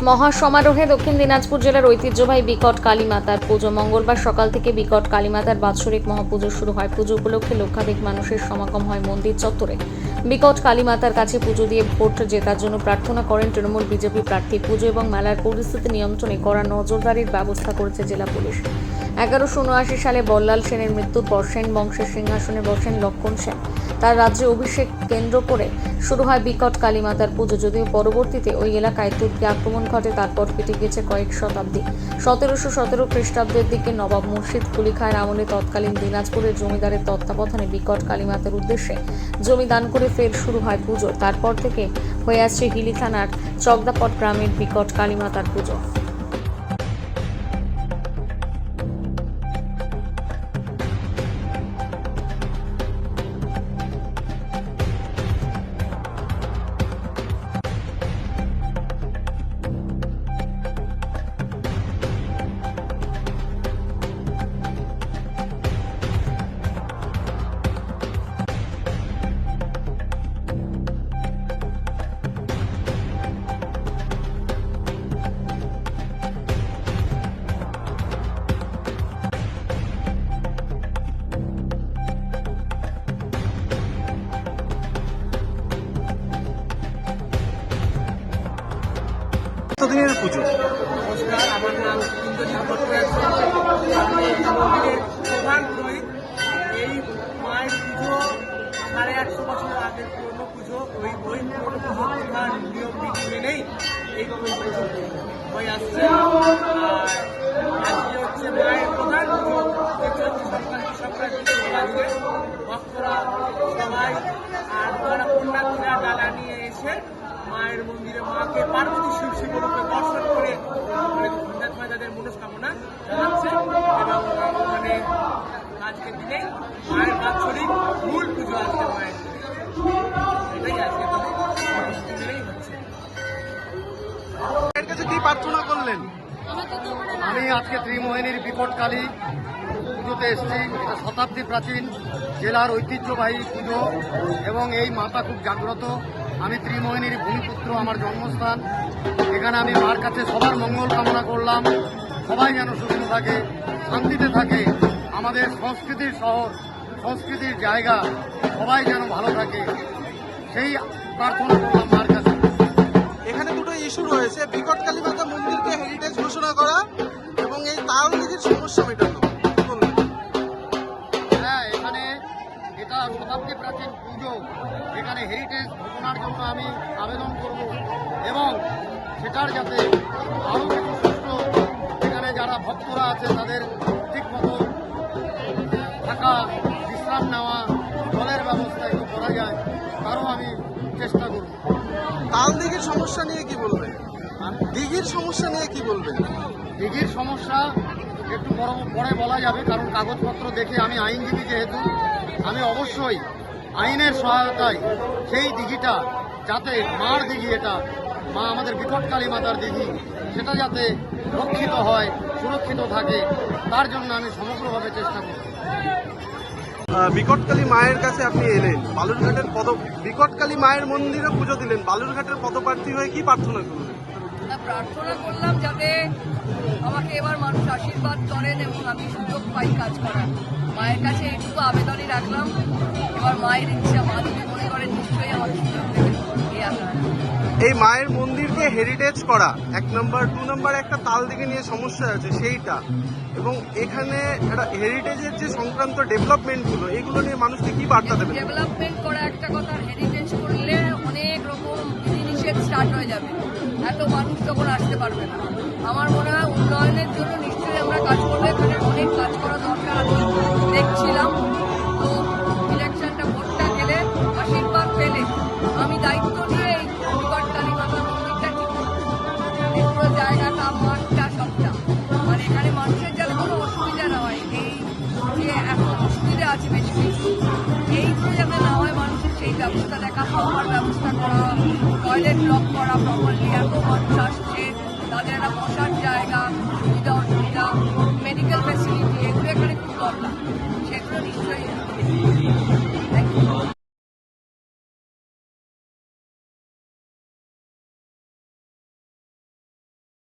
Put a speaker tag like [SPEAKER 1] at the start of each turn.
[SPEAKER 1] মহাসমারোহে দক্ষিণ দিনাজপুর জেলার ঐতিহ্যবাহী বিকট কালীমাতার পুজো। মঙ্গলবার সকাল থেকে বিকট কালীমাতার বাৎসরিক মহাপুজো শুরু হয়। পুজো উপলক্ষে লক্ষাধিক মানুষের সমাগম হয় মন্দির চত্বরে। বিকট কালীমাতার কাছে পুজো দিয়ে ভোট জেতার জন্য প্রার্থনা করেন তৃণমূল বিজেপি প্রার্থী। পুজো এবং মেলার পরিস্থিতি নিয়ন্ত্রণে কড়া নজরদারির ব্যবস্থা করেছে জেলা পুলিশ। 1179 সালে বল্লাল সেনের মৃত্যুর পর সেন বংশের সিংহাসনে বসেন লক্ষণ সেন। তার রাজ্যে অভিষেক কেন্দ্র করে শুরু হয় বিকট কালীমাতার পুজো। যদিও পরবর্তীতে ওই এলাকায় তুর্কি আক্রমণ ঘটে, তারপর কেটে গেছে কয়েক শতাব্দী। 1717 খ্রিস্টাব্দের দিকে নবাব মুর্শিদ কুলি খাঁর আমলে তৎকালীন দিনাজপুরের জমিদারের তত্ত্বাবধানে বিকট কালীমাতার উদ্দেশ্যে জমি দান করে ফের শুরু হয় পুজো। তারপর থেকে হয়ে আসছে হিলি থানার চকদাপট গ্রামের বিকট কালীমাতার পুজো।
[SPEAKER 2] কতদিনের পুজো?
[SPEAKER 3] নমস্কার, আমার নাম ইন্দ্রজিৎ ভট্টাচার্য। আমি এই মন্দিরের প্রধান পুরোহিত। এই মায়ের পুজো 150 বছর আগের পুরনো পুজো। ওই পুরনো পুজো প্রধান নিয়ম নীতি মেনেই এই পুজো হয়ে আসছে। আর আজকে হচ্ছে মায়ের প্রধান পুজো, যেটা হচ্ছে সংক্রান্তি ভক্তরা সবাই আর যারা পুণ্যার্থীরা ডালা নিয়ে এসে মায়ের মন্দিরে মাকে পার্বতী শিব শিবরূপে দর্শন করে তাদের মনস্কামনা জানাচ্ছে। এবং ওখানে আজকের দিনে মায়ের বাৎসরিক মূল পুজো আসছে মায়ের, এটাই আজকে দিনেই হচ্ছে।
[SPEAKER 2] এর কাছে কি প্রার্থনা করলেন?
[SPEAKER 4] আমি আজকে ত্রিমোহিনীর বিকট কালী পুজোতে এসেছি। এটা শতাব্দী প্রাচীন জেলার ঐতিহ্যবাহী পুজো এবং এই মাতা খুব জাগ্রত। আমি ত্রিমোহিনীর ভূমিপুত্র, আমার জন্মস্থান। এখানে আমি মার কাছে সবার মঙ্গল কামনা করলাম, সবাই যেন সুস্থ থাকে, শান্তিতে থাকে। আমাদের সংস্কৃতির শহর, সংস্কৃতির জায়গা, সবাই যেন ভালো থাকে, সেই প্রার্থনা করলাম মার কাছে।
[SPEAKER 2] এখানে দুটো ইস্যু রয়েছে, বিকট কালীমাতা মন্দিরকে হেরিটেজ ঘোষণা করা এবং এই তাল দিঘির সমস্যা মেটানো।
[SPEAKER 4] হ্যাঁ, এখানে এটা শতাব্দী প্রাচীন পুজো, এখানে হেরিটেজ ঘোষণার জন্য আমি আবেদন করব এবং সেটার যাতে আরও কিছু সুষ্ঠু, এখানে যারা ভক্তরা আছে তাদের ঠিকমতো থাকা, বিশ্রাম নেওয়া, জলের ব্যবস্থা একটু করা যায়, তারও আমি চেষ্টা করব।
[SPEAKER 2] তাল দিঘির সমস্যা নিয়ে কি বলবেন? দিঘির সমস্যা নিয়ে কি বলবেন?
[SPEAKER 4] দিঘির সমস্যা একটু পরে বলা যাবে, কারণ কাগজপত্র দেখে আমি আইনজীবী যেহেতু, আমি অবশ্যই আইনের সহায়তায় সেই দিঘিটা যাতে মার দিঘি, এটা মা আমাদের বিকট কালী মাতার দিঘি, সেটা যাতে রক্ষিত হয়, সুরক্ষিত থাকে, তার জন্য আমি সমগ্রভাবে চেষ্টা করব।
[SPEAKER 2] বিকট কালী মায়ের কাছে আপনি এলেন, বালুরঘাটের বিকট কালী মায়ের মন্দিরে পুজো দিলেন, বালুরঘাটের পদপ্রার্থী হয়ে কি প্রার্থনা করলেন?
[SPEAKER 5] প্রার্থনা করলাম যাতে আমাকে এবার মানুষ আশীর্বাদ করেন এবং আমি সুযোগ পাই কাজ করার। মায়ের কাছে এইটুকু আবেদনই রাখলাম। এবার মায়ের ইচ্ছা, মা যদি মনে করেন নিশ্চয়ই আমার সুযোগ দেবেন এই আশা।
[SPEAKER 2] এই মায়ের মন্দিরকে হেরিটেজ করা 1 নম্বর, 2 নম্বর একটা তাল দিঘি নিয়ে সমস্যা আছে সেইটা, এবং এখানে একটা হেরিটেজের যে সংক্রান্ত ডেভেলপমেন্টগুলো, এগুলো নিয়ে মানুষকে কি বার্তা দেবেন?
[SPEAKER 5] ডেভেলপমেন্ট করা একটা কথা, হেরিটেজ করলে অনেক রকম বিধিনিষেধ স্টার্ট হয়ে যাবে, এত মানুষ তখন আসতে পারবে না। আমার মনে হয় উন্নয়নের জন্য নিশ্চয়ই আমরা কাজ করবো, এখানে অনেক কাজ করা দরকার আমি দেখছিলাম। তো ইলেকশনটা, ভোটটা গেলে, আশীর্বাদ পেলে আমি দায়িত্ব নিয়ে এই বিকট কালী মাতা মন্দিরটা ঠিক করবো। পুরো জায়গাটা, মাঠটা, সবটা, মানে এখানে মানুষের যাতে কোনো অসুবিধা না হয়, এই যে এখন অসুবিধা আছে বেশি বেশি, এইগুলো যাতে না হয় মানুষের, সেই ব্যবস্থা দেখা, খাওয়ার ব্যবস্থা করা, টয়লেট ব্লক করা প্রপারলি, এত মানুষ আসছে, তাদের একটা বসার জায়গা, সুবিধা